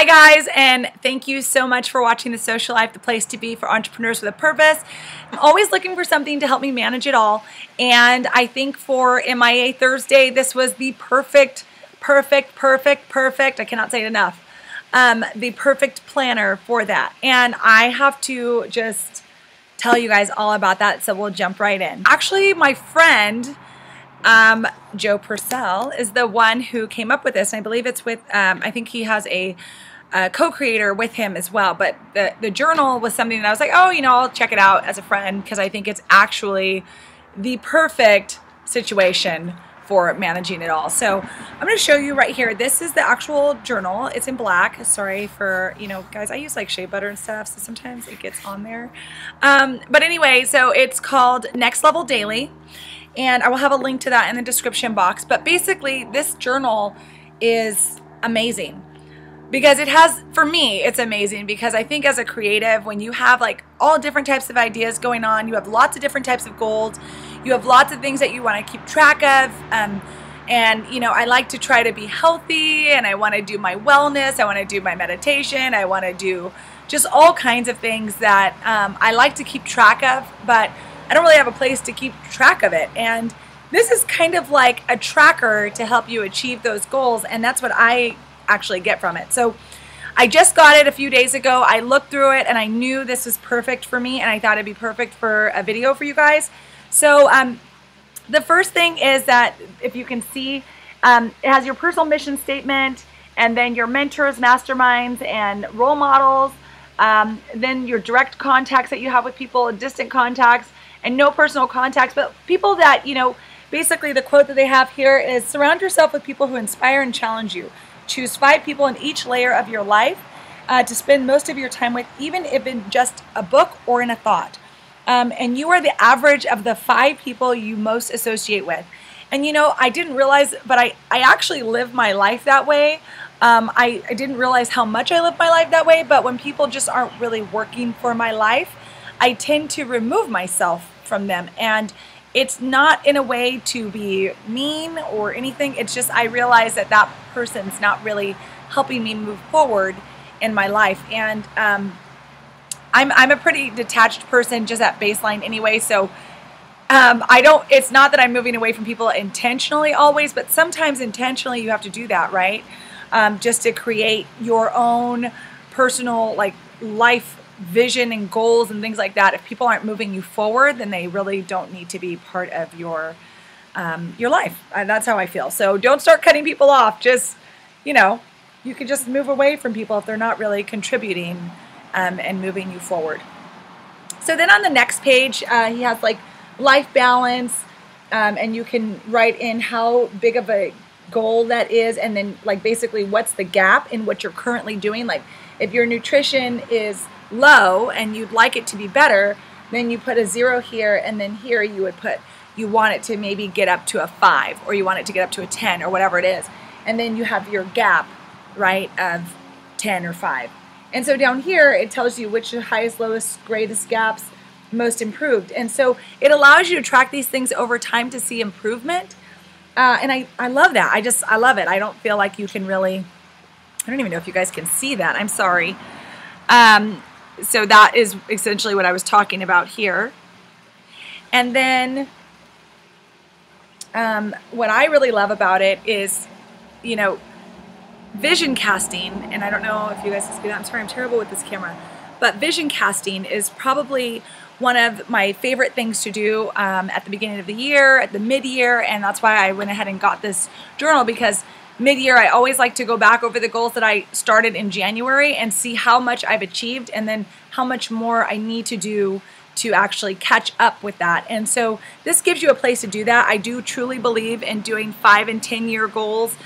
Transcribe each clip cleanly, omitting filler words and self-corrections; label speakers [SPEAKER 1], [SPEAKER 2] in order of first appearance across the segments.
[SPEAKER 1] Hi guys, and thank you so much for watching the Social Life, the place to be for entrepreneurs with a purpose. I'm always looking for something to help me manage it all, and I think for M.I.A. Thursday, this was the perfect, I cannot say it enough, the perfect planner for that. And I have to just tell you guys all about that, so we'll jump right in. Actually, my friend, Joe Purcell, is the one who came up with this, and I believe it's with, I think he has a co-creator with him as well, but the journal was something that I was like, oh, you know, I'll check it out as a friend because I think it's actually the perfect situation for managing it all. So I'm going to show you right here. This is the actual journal. It's in black. Sorry for, you know, guys, I use like shea butter and stuff, so sometimes it gets on there. But anyway, so it's called Next Level Daily, and I will have a link to that in the description box. But basically, this journal is amazing. Because it has, for me, it's amazing because I think as a creative, when you have like all different types of ideas going on, you have lots of different types of goals, you have lots of things that you want to keep track of, and you know, I like to try to be healthy, and I want to do my wellness, I want to do my meditation, I want to do just all kinds of things that I like to keep track of, but I don't really have a place to keep track of it. And this is kind of like a tracker to help you achieve those goals, and that's what I actually get from it. So I just got it a few days ago. I looked through it and I knew this was perfect for me, and I thought it'd be perfect for a video for you guys. So the first thing is that, if you can see, it has your personal mission statement, and then your mentors, masterminds, and role models, then your direct contacts that you have with people, distant contacts, and no personal contacts, but people that, you know, basically the quote that they have here is, surround yourself with people who inspire and challenge you. Choose 5 people in each layer of your life to spend most of your time with, even if in just a book or in a thought. And you are the average of the 5 people you most associate with. And you know, I didn't realize, but I actually live my life that way. I didn't realize how much I live my life that way, but when people just aren't really working for my life, I tend to remove myself from them. And it's not in a way to be mean or anything. It's just I realize that that person's not really helping me move forward in my life. And I'm a pretty detached person just at baseline anyway. So it's not that I'm moving away from people intentionally always, but sometimes intentionally you have to do that, right? Just to create your own personal like life vision and goals and things like that. If people aren't moving you forward, then they really don't need to be part of your life. That's how I feel. So don't start cutting people off. Just, you know, you can just move away from people if they're not really contributing and moving you forward. So then on the next page, he has like life balance, and you can write in how big of a goal that is, and then like basically what's the gap in what you're currently doing. Like if your nutrition is low and you'd like it to be better, then you put a 0 here, and then here you would put, you want it to maybe get up to a 5, or you want it to get up to a 10, or whatever it is. And then you have your gap, right, of 10 or 5. And so down here, it tells you which are highest, lowest, greatest gaps, most improved. And so it allows you to track these things over time to see improvement. And I love that. I love it. I don't feel like you can really, I don't even know if you guys can see that. I'm sorry. So that is essentially what I was talking about here. And then what I really love about it is, you know, vision casting. And I don't know if you guys can see that. I'm sorry, I'm terrible with this camera. But vision casting is probably one of my favorite things to do at the beginning of the year, at the mid-year. And that's why I went ahead and got this journal, because mid-year, I always like to go back over the goals that I started in January and see how much I've achieved, and then how much more I need to do to actually catch up with that. And so this gives you a place to do that. I do truly believe in doing 5 and 10-year goals,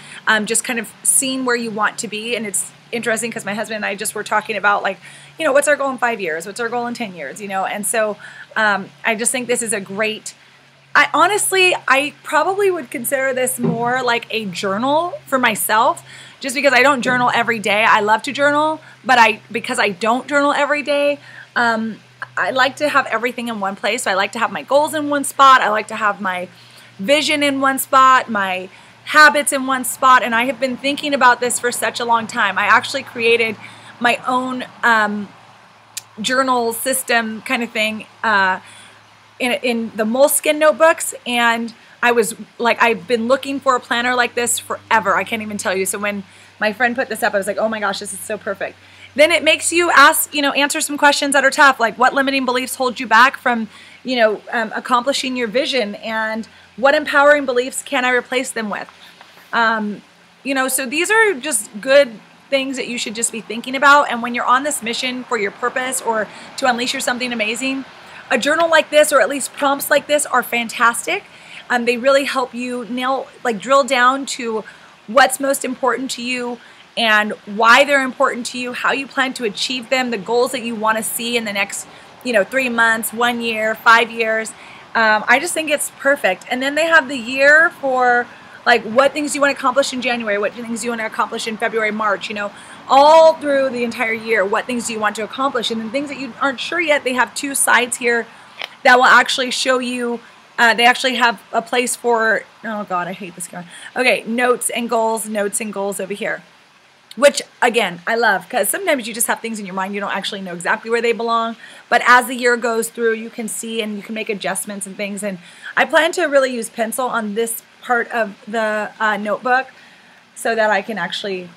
[SPEAKER 1] just kind of seeing where you want to be. And it's interesting because my husband and I just were talking about, like, you know, what's our goal in 5 years? What's our goal in 10 years? You know, and so I just think this is a great, I probably would consider this more like a journal for myself, just because I don't journal every day. I love to journal, but because I don't journal every day, I like to have everything in one place. So I like to have my goals in one spot. I like to have my vision in one spot, my habits in one spot. And I have been thinking about this for such a long time. I actually created my own journal system kind of thing in the Moleskine notebooks, and I was like, I've been looking for a planner like this forever. I can't even tell you. So when my friend put this up, I was like, oh my gosh, this is so perfect. Then it makes you ask, answer some questions that are tough, like what limiting beliefs hold you back from, accomplishing your vision, and what empowering beliefs can I replace them with? So these are just good things that you should just be thinking about. And when you're on this mission for your purpose or to unleash your something amazing, a journal like this, or at least prompts like this, are fantastic. They really help you drill down to what's most important to you and why they're important to you, how you plan to achieve them, the goals that you want to see in the next, 3 months, 1 year, 5 years. I just think it's perfect. And then they have the year for like what things you want to accomplish in January, what things you want to accomplish in February, March, all through the entire year, what things do you want to accomplish? And then things that you aren't sure yet, they have 2 sides here that will actually show you, they actually have a place for, oh God, I hate this guy. Okay, notes and goals over here. Which, again, I love, because sometimes you just have things in your mind you don't actually know exactly where they belong. But as the year goes through, you can see and you can make adjustments and things. And I plan to really use pencil on this part of the notebook so that I can actually,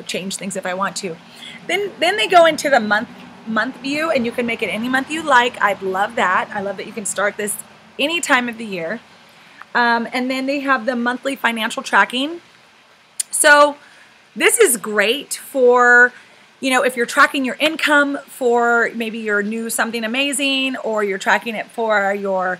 [SPEAKER 1] change things if I want to. Then they go into the month view, and you can make it any month you like. I love that. I love that you can start this any time of the year. And then they have the monthly financial tracking. So this is great for, if you're tracking your income for maybe your new something amazing, or you're tracking it for your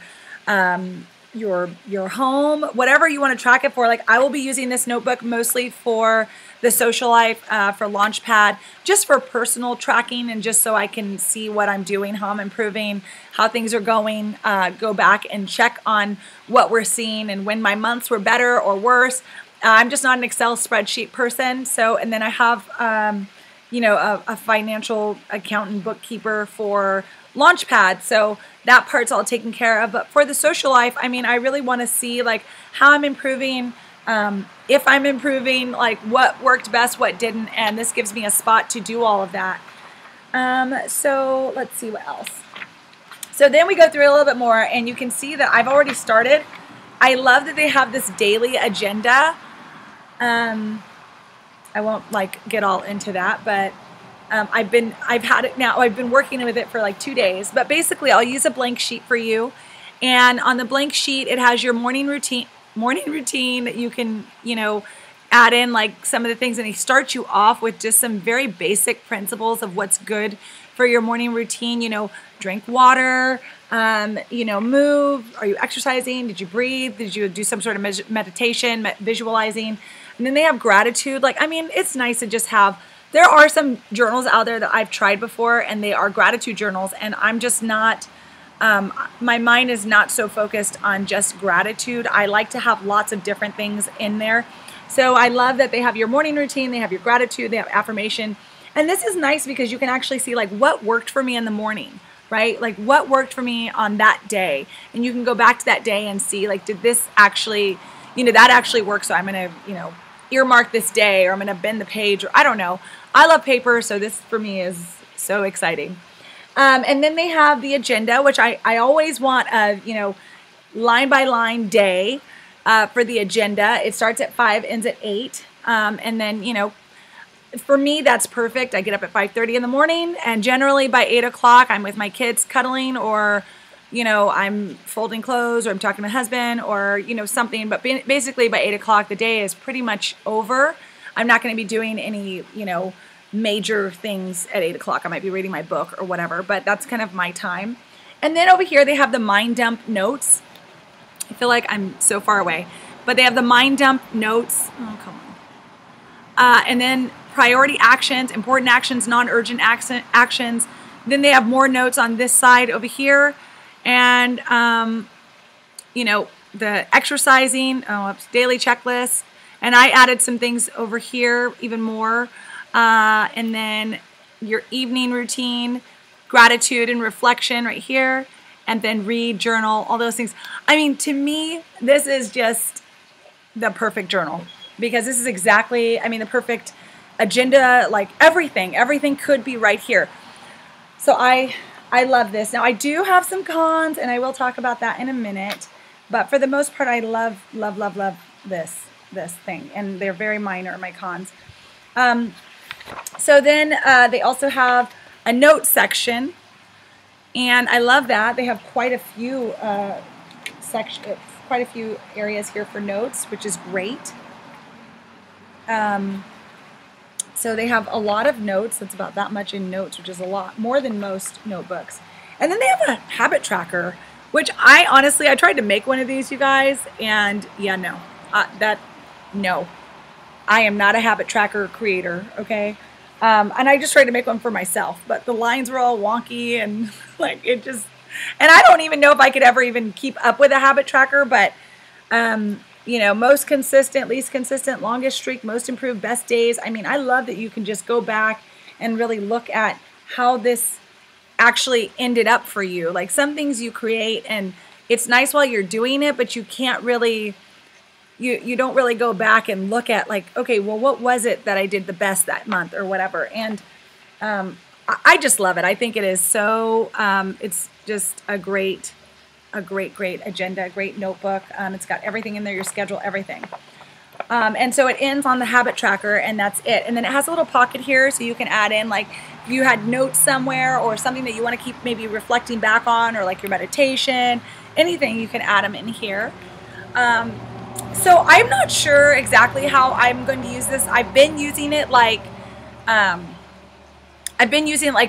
[SPEAKER 1] home, whatever you want to track it for. Like, I will be using this notebook mostly for the Socialife, for Launchpad, just for personal tracking, and just so I can see what I'm doing, how I'm improving, how things are going, go back and check on what we're seeing and when my months were better or worse. I'm just not an Excel spreadsheet person. So, and then I have, a financial accountant bookkeeper for Launchpad. So that part's all taken care of. But for the Socialife, I really want to see like how I'm improving, if I'm improving, like what worked best, what didn't. And this gives me a spot to do all of that. So let's see what else. So then we go through a little bit more, and you can see that I've already started. I love that they have this daily agenda. I won't get all into that, but I've been working with it for like 2 days. But basically, I'll use a blank sheet for you, and on the blank sheet, it has your morning routine that you can add in like some of the things, and he starts you off with just some very basic principles of what's good for your morning routine. Drink water, move. Are you exercising? Did you breathe? Did you do some sort of meditation, visualizing? And then they have gratitude. It's nice to just have, there are some journals out there that I've tried before, and they are gratitude journals, and I'm just not, my mind is not so focused on just gratitude. I like to have lots of different things in there. So I love that they have your morning routine, they have your gratitude, they have affirmation. And this is nice because you can actually see like what worked for me in the morning, right? Like what worked for me on that day. And you can go back to that day and see like, did this actually, that actually work? So I'm going to, earmark this day, or I'm going to bend the page, or I don't know. I love paper, so this for me is so exciting. And then they have the agenda, which I always want a, line by line day for the agenda. It starts at 5, ends at 8. And then, for me, that's perfect. I get up at 5:30 in the morning, and generally by 8 o'clock, I'm with my kids cuddling, or, I'm folding clothes, or I'm talking to my husband, or, something. But basically by 8 o'clock, the day is pretty much over. I'm not going to be doing any, major things at 8 o'clock. I might be reading my book or whatever, but that's kind of my time. And then over here, they have the mind dump notes. I feel like I'm so far away, but they have the mind dump notes. Oh, come on. And then priority actions, important actions, non-urgent actions. Then they have more notes on this side over here. And, the exercising, daily checklist. And I added some things over here, even more. And then your evening routine, gratitude and reflection right here. And then read, journal, all those things. To me, this is just the perfect journal, because this is exactly, I mean, the perfect agenda, like everything could be right here. So I love this. Now I do have some cons, and I will talk about that in a minute, but for the most part, I love this thing, and they're very minor, my cons. So then they also have a note section, and I love that. They have quite a few quite a few areas here for notes, which is great. So they have a lot of notes. It's about that much in notes, which is a lot more than most notebooks. And then they have a habit tracker, which I honestly, I tried to make one of these, you guys, and yeah, no, no, I am not a habit tracker creator, okay? And I just tried to make one for myself, but the lines were all wonky, and like it just, and I don't even know if I could ever even keep up with a habit tracker, but you know, most consistent, least consistent, longest streak, most improved, best days. I mean, I love that you can just go back and really look at how this actually ended up for you. Like some things you create and it's nice while you're doing it, but you can't really, you don't really go back and look at like, okay, well, what was it that I did the best that month or whatever. And I just love it. I think it is so, it's just a great agenda, a great notebook. It's got everything in there, your schedule, everything. And so it ends on the habit tracker, and that's it. And then it has a little pocket here, so you can add in like if you had notes somewhere or something that you want to keep maybe reflecting back on, or like your meditation, anything, you can add them in here. So I'm not sure exactly how I'm going to use this. I've been using it like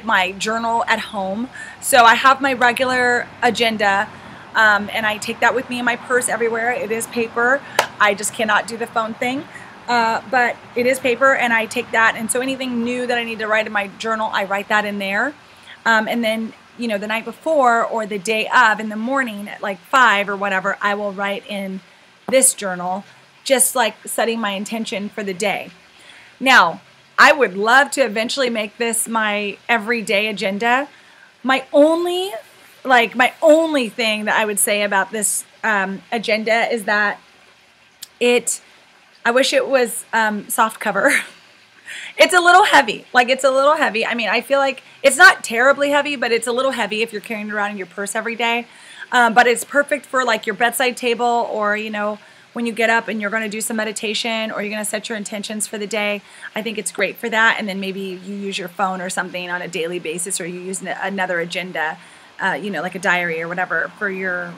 [SPEAKER 1] my journal at home. So I have my regular agenda, and I take that with me in my purse everywhere. It is paper. I just cannot do the phone thing, but it is paper, and I take that. And so anything new that I need to write in my journal, I write that in there. And then, you know, the night before or the day of in the morning at like 5 or whatever, I will write in this journal, just like setting my intention for the day. Now, I would love to eventually make this my everyday agenda. My only thing that I would say about this agenda is that I wish it was soft cover. It's a little heavy. Like, it's a little heavy. I mean, I feel like it's not terribly heavy, but it's a little heavy if you're carrying it around in your purse every day. But it's perfect for like your bedside table, or, you know, when you get up and you're going to do some meditation, or you're going to set your intentions for the day. I think it's great for that. And then maybe you use your phone or something on a daily basis, or you use another agenda, you know, like a diary or whatever, for your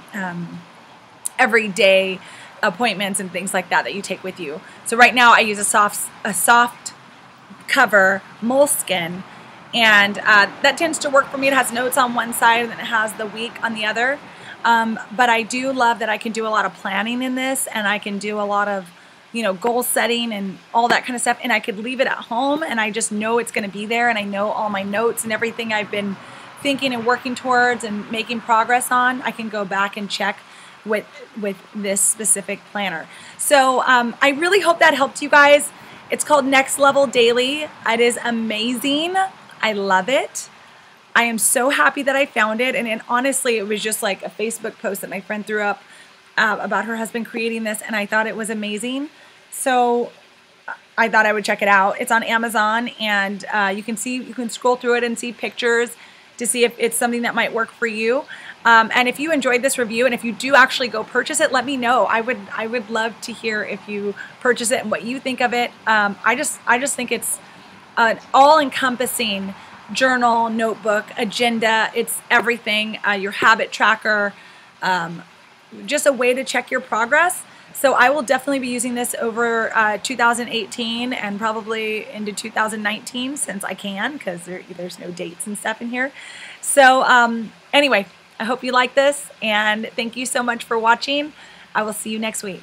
[SPEAKER 1] everyday appointments and things like that that you take with you. So right now I use a soft cover moleskin, and that tends to work for me. It has notes on one side and then it has the week on the other. But I do love that I can do a lot of planning in this, and I can do a lot of, you know, goal setting and all that kind of stuff. And I could leave it at home and I just know it's going to be there, and I know all my notes and everything I've been thinking and working towards and making progress on. I can go back and check with this specific planner. So I really hope that helped you guys. It's called Next Level Daily. It is amazing. I love it. I am so happy that I found it. And honestly, it was just like a Facebook post that my friend threw up about her husband creating this, and I thought it was amazing. So I thought I would check it out. It's on Amazon, and you can scroll through it and see pictures to see if it's something that might work for you. And if you enjoyed this review, and if you do actually go purchase it, let me know. I would love to hear if you purchase it and what you think of it. I just think it's an all-encompassing journal, notebook, agenda. It's everything. Your habit tracker, just a way to check your progress. So I will definitely be using this over 2018 and probably into 2019, since I can, because there's no dates and stuff in here. So anyway, I hope you like this, and thank you so much for watching. I will see you next week.